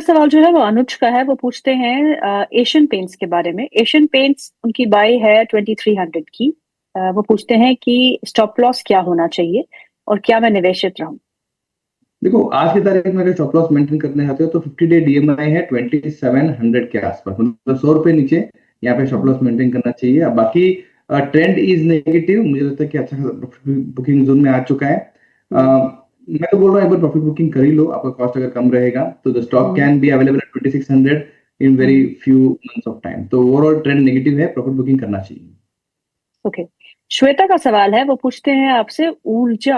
सवाल जो है वो अनुज का है। वो पूछते हैं एशियन पेंट्स के बारे में। एशियन पेंट्स उनकी बाई है 2300 की। वो पूछते हैं कि स्टॉप लॉस क्या होना चाहिए और क्या मैं निवेशित रहूं। देखो, आज की तारीख में अगर स्टॉप लॉस मेंटेन करने चाहते हो तो 50 डे डीएमआई है 2700 के आसपास, मतलब 100 रुपए नीचे यहाँ पे स्टॉप हम्म। लॉस मेंटेन करना चाहिए। अब बाकी ट्रेंड इज नेगेटिव, मुझे लगता है कि अच्छा प्रॉफिट बुकिंग जोन में आ चुका है। हम्म। मैं तो बोल रहा हूँ एक बार प्रॉफिट बुकिंग कर ही लो, आपका कॉस्ट अगर कम रहेगा तो the stock hmm. Can be available at 2600 in very hmm. Few months of time. तो ओवरऑल ट्रेंड नेगेटिव है, प्रॉफिट बुकिंग करना चाहिए। ओके। श्वेता का सवाल है। वो पूछते हैं आपसे ऊर्जा,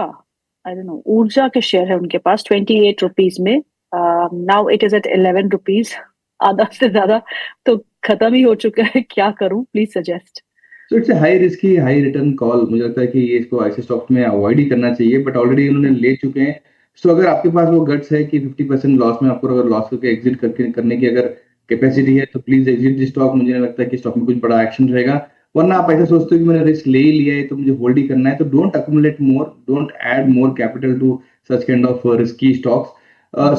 आई डोंट नो, ऊर्जा के शेयर है उनके पास 28 रुपीज में। Now it is at 11 rupees, आधा से ज्यादा तो खत्म ही हो चुका है। क्या करूं, प्लीज सजेस्ट। तो it's high risky high return call, मुझे लगता है कि ये इसको ऐसे स्टॉक्स में अवॉइड ही करना चाहिए, बट ऑलरेडी इन्होंने ले चुके हैं। सो अगर आपके पास वो गट्स है कि 50% लॉस में आपको अगर लॉस करके एग्जिट करके करने की अगर कैपेसिटी है तो प्लीज एग्जिट द स्टॉक। मुझे नहीं लगता है कि स्टॉक में कुछ बड़ा एक्शन रहेगा। वरना आप ऐसा सोचते हो कि मैंने रिस्क ले ही लिया है तो मुझे होल्ड ही करना है, तो don't accumulate more, don't add more capital to such kind of risky stocks.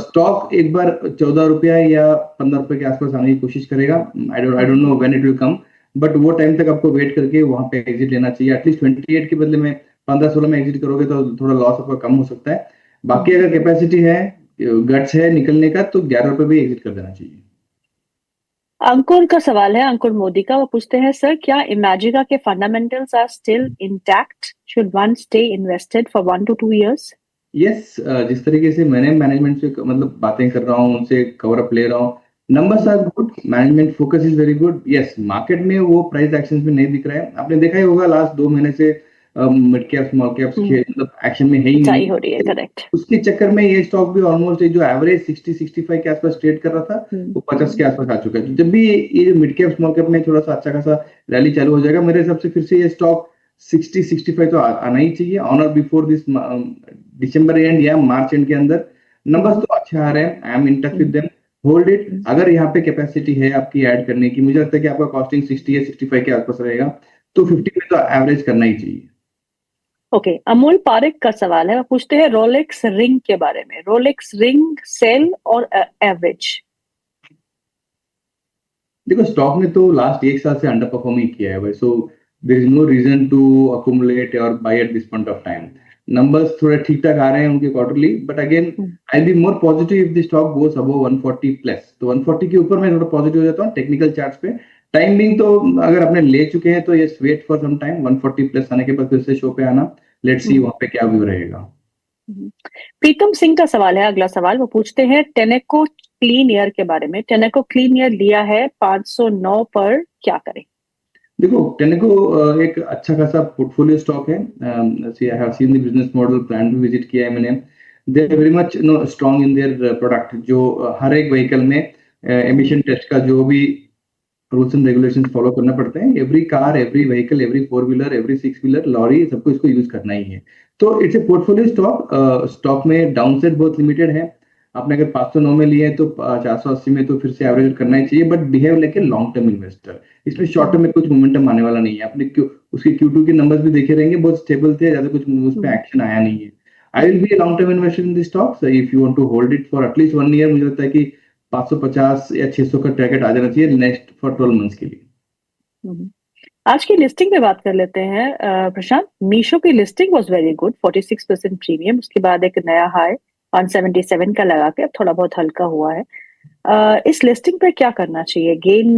Stock एक बार 14 रुपया या 15 रुपए के आसपास आने की कोशिश करेगा। I don't know when it will come, but वो टाइम तक आपको वेट करके वहां पे एग्जिट लेना चाहिए। एटलीस्ट 28 के बदले में 15-16 में एग्जिट करोगे तो थोड़ा लॉस आपका कम हो सकता है। बाकी अगर कैपेसिटी है, गट्स है निकलने का, तो 11 रुपए भी एग्जिट कर देना चाहिए। अंकुर का सवाल है, अंकुर मोदी का। वो पूछते हैं, सर क्या इमेजिका के fundamentals are still intact? Should one stay invested for 1 to 2 years? Yes, जिस तरीके से मैंने मैनेजमेंट से मतलब बातें कर रहा हूँ, उनसे कवर अप ले रहा हूँ, numbers are good, management focus is very good. Yes, market में वो प्राइस एक्शन में नहीं दिख रहा है, आपने देखा ही होगा लास्ट 2 महीने से मिड कैप स्मॉल कैप्स हम्म। मतलब एक्शन में है ही नहीं। ऊंचाई हो रही है, तो करेक्ट। उसके चक्कर में ये स्टॉक भी ऑलमोस्ट जो एवरेज 60-65 के आसपास ट्रेड कर रहा था हम्म। वो 50 के आसपास आ चुका है। तो जब भी ये मिड कैप स्मॉल कैप में थोड़ा सा अच्छा खासा रैली चालू हो जाएगा, मेरे हिसाब से फिर से ये स्टॉक 60-65 तो आना ही चाहिए ऑन और बिफोर दिस दिसंबर एंड या मार्च एंड के अंदर। Numbers hmm. तो अच्छे आ रहे हैं, I am in touch with hmm. Them, hold it. Hmm. अगर यहाँ पे कैपेसिटी है आपकी ऐड करने की, मुझे लगता है कि आपका कॉस्टिंग 60 या 65 के आसपास रहेगा, तो 50 में तो एवरेज करना ही चाहिए। ओके। अमोल पारिक का सवाल है। वो पूछते हैं रोलेक्स रिंग के बारे में। रोलेक्स रिंग सेल और एवरेज? देखो, स्टॉक ने तो लास्ट एक साल से अंडर परफॉर्म ही किया है भाई, so there is no reason to accumulate और buy at this point of time. Numbers थोड़े ठीक ठाक आ रहे हैं उनके quarterly, but again I be more positive if the stock goes above 140 plus. तो 140 के ऊपर मैं थोड़ा पॉजिटिव हो जाता हूँ टेक्निकल चार्ट्स पे। टाइमिंग तो अगर आपने ले चुके हैं तो yes, wait for some time, 140 plus आने के बाद फिर से शो पे आना। लेट्स सी वहां पे क्या व्यू रहेगा। प्रीतम सिंह का सवाल है, अगला सवाल। वो पूछते हैं टेनेको क्लीन एयर के बारे में। टेनेको क्लीन एयर लिया है 509 पर, क्या करें? देखो, टेनेको एक अच्छा खासा पोर्टफोलियो स्टॉक है। I have seen the business model, plan भी विजिट किया है मैंने। They are very much no strong in their product, जो हर एक व्हीकल में एमिशन टेस्ट का जो भी रूल्स एंड रेगुलेशंस फॉलो करना पड़ते हैं। Every car, every vehicle, every four wheeler, every six wheeler, lorry, सबको इसको यूज करना ही है। तो it's a portfolio stock. Stock में डाउनसाइड बहुत लिमिटेड है। आपने अगर 509 में लिए हैं तो 480 में तो फिर से एवरेज करना ही चाहिए, but behave like a long term investor. इसमें शॉर्ट टर्म में कुछ मोमेंटम आने वाला नहीं है। आपने क्यों उसके Q2 के नंबर्स भी देखे रहेंगे, बहुत स्टेबल थे, ज्यादा कुछ उस पे एक्शन आया नहीं है। I will be a long term investor in this stock if you want to hold it for at least 1 year. मुझे लगता है कि 550 या 600 का टारगेट आ जाना चाहिए नेक्स्ट फॉर 12 मंथ्स के लिए। आज की लिस्टिंग पे बात कर लेते हैं। प्रशांत, मीशो की listing was very good, 46% premium. उसके बाद एक नया हाई 177 का लगा के अब थोड़ा बहुत हल्का हुआ है। इस लिस्टिंग पे क्या करना चाहिए? गेन,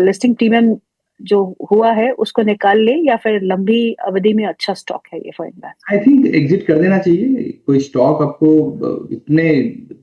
लिस्टिंग प्रीमियम जो हुआ है उसको निकाल ले, या फिर लंबी अवधि में अच्छा स्टॉक है ये for invest? I think exit कर देना चाहिए। कोई स्टॉक आपको इतने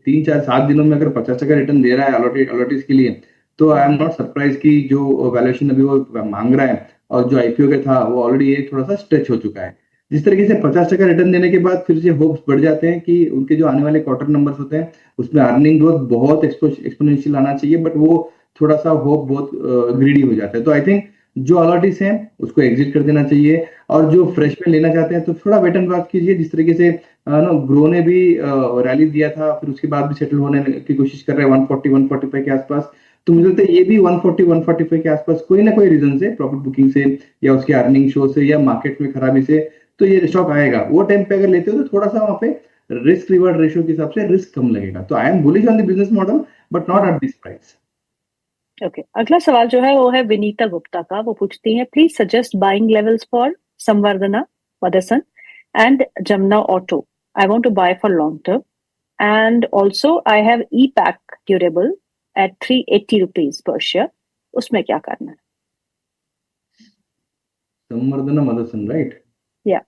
3-4-7 दिनों में अगर 50 टका रिटर्न दे रहा है अलॉटीज के लिए, तो आई एम नॉट सरप्राइज कि जो वैल्यूएशन अभी वो मांग रहा है और जो आईपीओ का था वो ऑलरेडी एक थोड़ा सा स्ट्रेच हो चुका है। जिस तरीके से 50 टका रिटर्न देने के बाद फिर से होप्स बढ़ जाते हैं कि उनके जो आने वाले क्वार्टर नंबर्स होते हैं उसमें अर्निंग ग्रोथ बहुत एक्सपोनेंशियल आना चाहिए, बट वो थोड़ा सा होप बहुत ग्रीडी हो जाता है। तो आई थिंक जो अलॉटीज है उसको एग्जिट कर देना चाहिए, और जो फ्रेश में लेना चाहते हैं तो थोड़ा वेट एंड वॉच कीजिए। जिस तरीके से नो ग्रो ने भी रैली दिया था, फिर उसके बाद भी सेटल होने की कोशिश कर रहे हैं 140-145 के आसपास। तो मुझे लगता है ये भी 140-145 के आसपास कोई ना कोई रीजन से, प्रॉफिट बुकिंग से या उसके अर्निंग शो से या मार्केट में खराबी से, तो ये स्टॉक आएगा। वो टाइम पे अगर लेते हो तो थोड़ा सा वहां पे रिस्क रिवर्ड रेशियो के हिसाब से रिस्क कम लगेगा। तो I M bullish on the business model, but not at this price. Okay, अगला सवाल जो है वो है विनीता गुप्ता का। वो पूछती है, please suggest buying levels for Samvardhana, Motherson and Jamna auto. I want to buy for long term and also I have E pack durable at 380 rupees per share. उसमें क्या करना है? संवर्धना मदरसन, राइट? या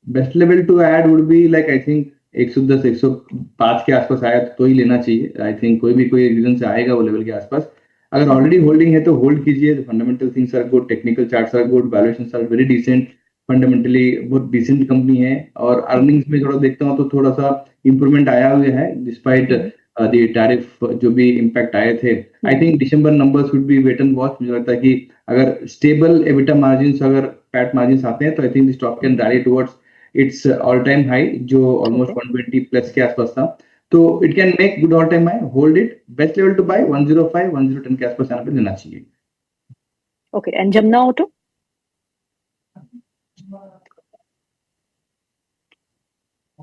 best level to add would be like I think 110 105 के आसपास आया तो ही लेना चाहिए। आई थिंक कोई रीजन से आएगा वो लेवल के आसपास। अगर ऑलरेडी होल्डिंग है तो होल्ड कीजिए। Fundamental things are good, technical charts are good, valuations are very decent, fundamentally बहुत डिसेंट कंपनी है। और अर्निंग्स में थोड़ा देखता हूँ तो थोड़ा सा इंप्रूवमेंट आया हुआ है डिस्पाइट द टैरिफ जो भी इम्पैक्ट आए थे। I think December numbers would be wait and watch. मुझे लगता है कि अगर स्टेबल एबिटा मार्जिन, अगर पैट मार्जिन आते हैं तो I think stock can rally towards its all time high जो ऑलमोस्ट 120 प्लस के आसपास था। तो it can make good all time high, hold it. Best level to buy 105 110 के आसपास यहाँ पे लेना चाहिए। Okay, and Jamna auto?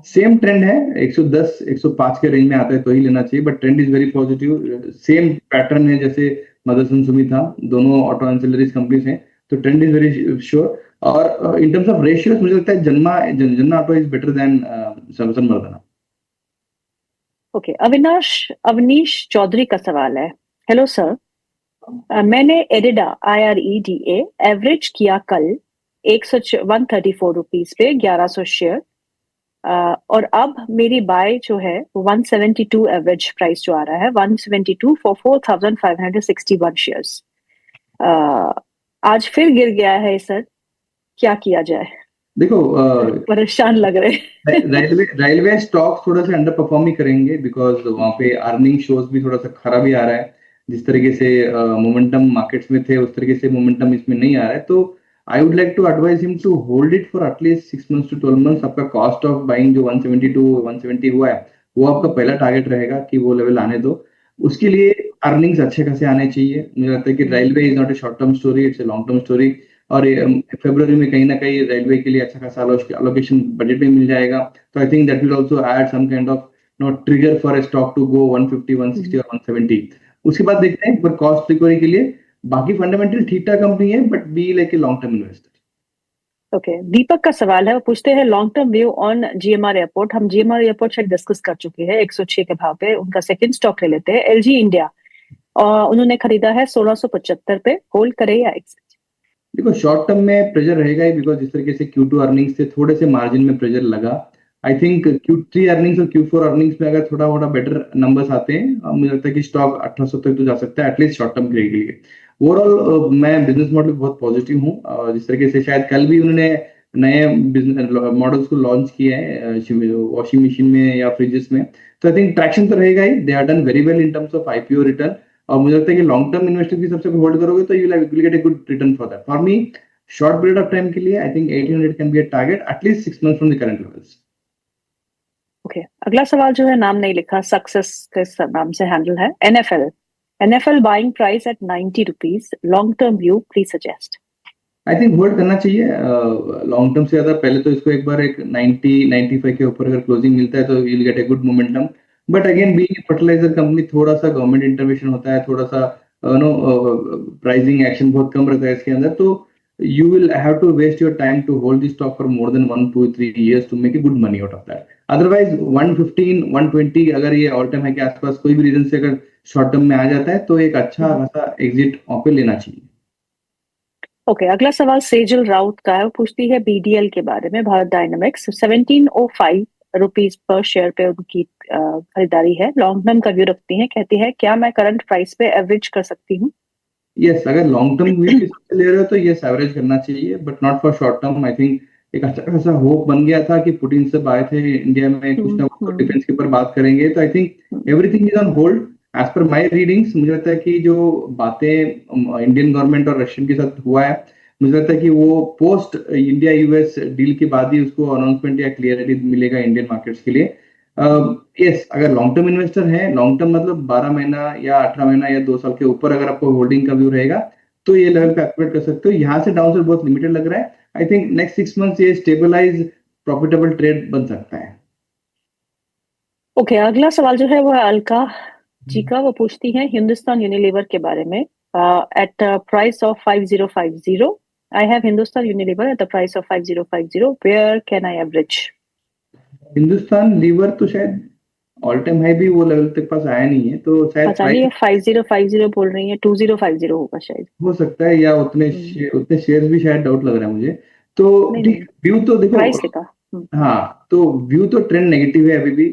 Same trend है, 110 105 के रेंज में आता है तो ही लेना चाहिए, but trend is very positive. Same pattern है जैसे मदरसन सुमी था, दोनों ऑटो एंसिलरीज कंपनीज हैं, तो ट्रेंड इज वेरी श्योर। और इन टर्म्स ऑफ रेशियोज मुझे लगता है Jamna auto is better than Samvardhana. Okay, Avnish Chaudhary का सवाल है। हेलो सर, मैंने एडिडा IREDA एवरेज किया कल 134 रुपीज पे 1100 शेयर, और अब मेरी बाय जो है 172 एवरेज प्राइस जो आ रहा है 172 फॉर 4561 शेयर्स। आज फिर गिर गया है सर, क्या किया जाए? देखो परेशान लग रहे। रेलवे स्टॉक थोड़ा सा अंडर परफॉर्म ही करेंगे बिकॉज वहां पे अर्निंग शोज भी थोड़ा सा खराब ही आ रहा है। जिस तरीके से मोमेंटम मार्केट्स में थे उस तरीके से मोमेंटम इसमें नहीं आ रहा है। तो I would like to advise him to hold it for at least 6 months to 12 months. आपका कॉस्ट ऑफ बाइंग जो 172 170 हुआ है वो आपका पहला टारगेट रहेगा कि वो लेवल आने दो। उसके लिए अर्निंग्स अच्छे खासे आने चाहिए। मुझे लगता है कि railway is not a short term story, it's a long term story. और फरवरी में कहीं ना कहीं रेलवे के लिए अच्छा खासा अलोकेशन बजट में मिल जाएगा। तो I think that will also add some kind of not trigger for a stock to go 150 160 और 170। उसके बाद देखते हैं एक बार कॉस्ट रिकवरी के लिए। बाकी फंडामेंटल ठीक ठाक कंपनी है, but be like a long term investor. Okay, Deepak का सवाल है। वो पूछते हैं long term view on GMR airport. हम GMR एयरपोर्ट शायद डिस्कस कर चुके हैं 106 के भाव पे। उनका सेकंड स्टॉक ले लेते हैं, LG इंडिया। उन्होंने खरीदा है 1675 पे, होल्ड करे या एक्सिट? देखो शॉर्ट टर्म में प्रेशर रहेगा ही बिकॉज जिस तरीके से Q2 अर्निंग्स से थोड़े से मार्जिन में प्रेशर लगा। आई थिंक Q3 अर्निंग्स और Q4 अर्निंग्स में अगर थोड़ा थोड़ा बेटर नंबर्स आते हैं मुझे लगता है कि स्टॉक 1800 तक तो जा सकता है एटलीस्ट शॉर्ट टर्म के लिए। ओवरऑल मैं बिजनेस मॉडल बहुत पॉजिटिव हूँ। जिस तरीके से शायद कल भी उन्होंने नए बिजनेस मॉडल्स को लॉन्च किया है वॉशिंग मशीन में या फ्रिजेस में। तो आई थिंक ट्रैक्शन तो रहेगा ही। They are done very well in terms of IPO return. और मुझे लगता है कि लॉन्ग टर्म इन्वेस्टर की सबसे होल्ड करोगे तो you will get a good return for that. For me short period of time के लिए I think 1800 can be a target at least 6 months from the current levels. Okay, अगला सवाल जो है नाम नहीं लिखा, सक्सेस के नाम से हैंडल है। NFL buying price at 90 rupees, long term view please suggest. I think hold करना चाहिए लॉन्ग टर्म से ज्यादा। पहले तो इसको एक बार एक 90 95 के ऊपर अगर क्लोजिंग मिलता है तो you will get a good momentum. But again being fertiliser company थोड़ा सा गवर्नमेंट इंटरवेंशन होता है, थोड़ा सा नो प्राइसिंग एक्शन बहुत कम रहता है इसके अंदर। तो you will have to waste your time to hold the stock for more than 1 2 3 years to make a good money out of that. Otherwise 115 120 अगर ये ऑल टाइम है के आसपास कोई भी रीजन से अगर शॉर्ट टर्म में आ जाता है तो एक अच्छा खासा एग्जिट पे लेना चाहिए। ओके, अगला सवाल सेजल राउत का है। वो पूछती है BDL के बारे में, Bharat dynamics. 1705 rupees per share पे उनकी खरीदारी है, लॉन्ग टर्म का व्यू रखती है। कहती है क्या मैं करंट प्राइस पे एवरेज कर सकती हूँ? यस, अगर लॉन्ग टर्म व्यू के हिसाब से ले रहे हो तो यस एवरेज करना चाहिए, but not for short term. I think एक अच्छा खासा होप बन गया था कि पुतिन सब आए थे इंडिया में, कुछ ना कुछ डिफेंस के ऊपर बात करेंगे। तो I think everything is on hold as per my readings. मुझे लगता है कि जो बातें इंडियन गवर्नमेंट और रशियन के साथ हुआ है, मुझे लगता है कि वो पोस्ट इंडिया US डील के बाद ही उसको अनाउंसमेंट या क्लियरिटी मिलेगा इंडियन मार्केट्स के लिए। यस, अगर लॉन्ग टर्म इन्वेस्टर है, लॉन्ग टर्म मतलब 12 महीना या 18 महीना या 2 साल के ऊपर अगर आपको होल्डिंग का व्यू रहेगा तो ये लेवल पे एक्टिवेट कर सकते हो। यहाँ से डाउन साइड बहुत लिमिटेड लग रहा है। आई थिंक नेक्स्ट 6 मंथ्स ये स्टेबलाइज प्रॉफिटेबल ट्रेड बन सकता है। ओके, अगला सवाल जो है वो है अलका जीका वो पूछती है हिंदुस्तान यूनिलीवर के बारे में। At price of 5050 I have Hindustan Unilever at the price of 5050, where can I average? Hindustan lever तो शायद ऑल टाइम हाई भी वो लेवल तक पास आया नहीं है, तो शायद पता नहीं, प्राइस ये 5050 बोल रही है, 2050 होगा शायद। हो सकता है, या उतने हम्म, उतने शेयर्स भी शायद, डाउट लग रहा है मुझे। तो नहीं ठीक, नहीं, व्यू तो देखो। प्राइस लिखा। हाँ, तो व्यू तो ट्रेंड नेगेटिव है अभी भी।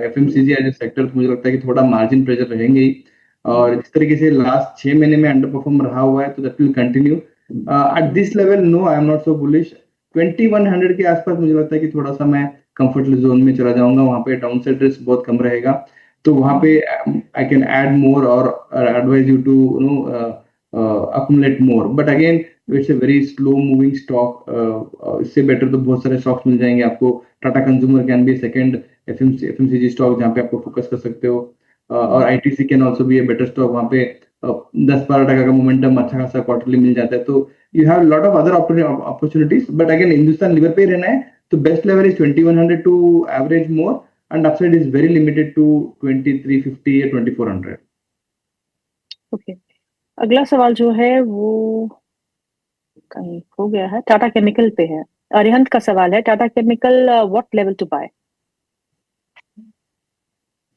एफएमसीजी एज ए सेक्टर, तो मुझे लगता है कि थोड़ा मार्जिन प्रेशर रहेंगे ही। और हम्म, जिस तरीके से लास्ट 6 महीने में अंडर परफॉर्म रहा हुआ है, तो that will continue at this level. No, I am not so bullish. 2100 के आसपास मुझे लगता है कि थोड़ा सा मैं कंफर्टेबल जोन में चला जाऊंगा, वहां पे डाउन साइड रिस्क बहुत कम रहेगा। तो वहां पे आई कैन ऐड मोर और advise you to accumulate more, but again it's a very slow moving stock। इससे बेटर तो बहुत सारे स्टॉक्स मिल जाएंगे आपको। Tata consumer can be second FMCG stock जहाँ पे आपको फोकस कर सकते हो। और ITC can also be a better stock, वहाँ पे 10-12% का मोमेंटम अच्छा खासा क्वार्टरली मिल जाता है। तो you have lot of other opportunities, but again Hindustan lever पे ही रहना है। तो best level is 2100 to average more, and upside is very limited to 2350 या 2400। ओके, अगला सवाल जो है वो कहीं खो गया है, टाटा केमिकल पे है। अरिहंत का सवाल है, Tata chemical what level to buy?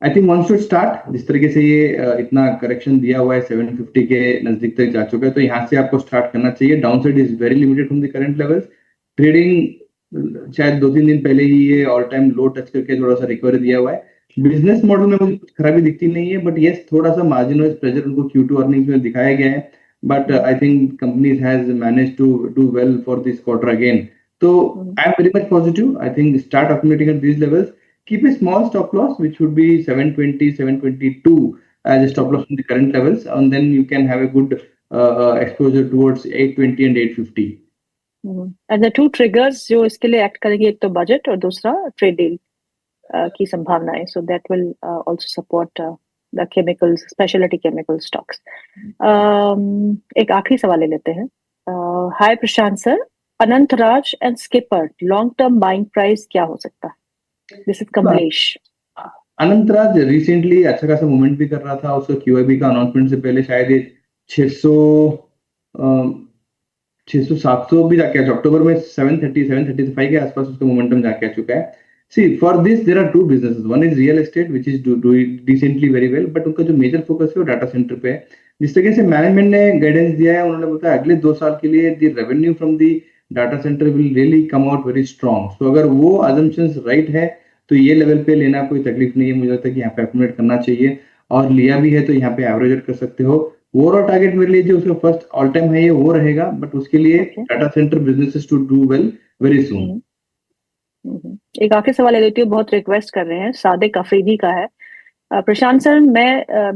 I think one should start, जिस तरीके से ये इतना करेक्शन दिया हुआ है, 750 के नजदीक तक जा चुका है, तो यहाँ से आपको स्टार्ट करना चाहिए। Down side is very limited from the current levels. Trading शायद 2-3 दिन पहले ही ये ऑल टाइम लो टच करके थोड़ा सा रिकवरी दिया हुआ है। बिजनेस मॉडल में मुझे कुछ खराबी दिखती नहीं है, बट यस, थोड़ा सा मार्जिन वाइज प्रेशर उनको Q2 अर्निंग्स में दिखाया गया है। But I think companies has manage to do well for this quarter again. तो I am very much positive. I think start accumulating at these levels, keep a small stop loss, which would be 720, 722 as a stop loss from the current levels, and then you can have a good exposure towards 820 and 850। And the two triggers जो इसके लिए act करेंगे, एक तो budget और दूसरा trade deal की संभावनाएं, so that will also support the chemicals, speciality chemical stocks. एक आखिरी सवाल ले लेते हैं। Hi Prashant sir, Anant Raj and Skipper long term buying price क्या हो सकता है? This is Kamlesh. Anantraj recently अच्छा खासा मूवमेंट भी कर रहा था, उसका QIB का अनाउंसमेंट से पहले शायद ये 600 600-700 भी जाके अक्टूबर में 730-735 के आसपास उसका मोमेंटम जाके आ चुका है। See for this there are two businesses, one is real estate which is doing decently very well, but उनका जो मेजर फोकस है वो डाटा सेंटर पे है। जिस तरीके से मैनेजमेंट ने गाइडेंस दिया है, उन्होंने बताया अगले 2 साल के लिए the revenue from the data centre will really come out very strong. So अगर वो अजम्पशंस राइट है, तो ये लेवल पे लेना कोई तकलीफ नहीं है। मुझे लगता है कि यहाँ पे एक्यूमुलेट करना चाहिए, और लिया भी है तो यहाँ पे एवरेज कर सकते हो। ओवरऑल टारगेट मेरे लिए जो उसका फर्स्ट ऑल टाइम है, ये वो रहेगा, बट उसके लिए okay, data centre businesses to do well very soon. एक आखिरी सवाल ले लेती हूँ, बहुत रिक्वेस्ट कर रहे हैं, सादिक अफरीदी का है। प्रशांत सर, मैं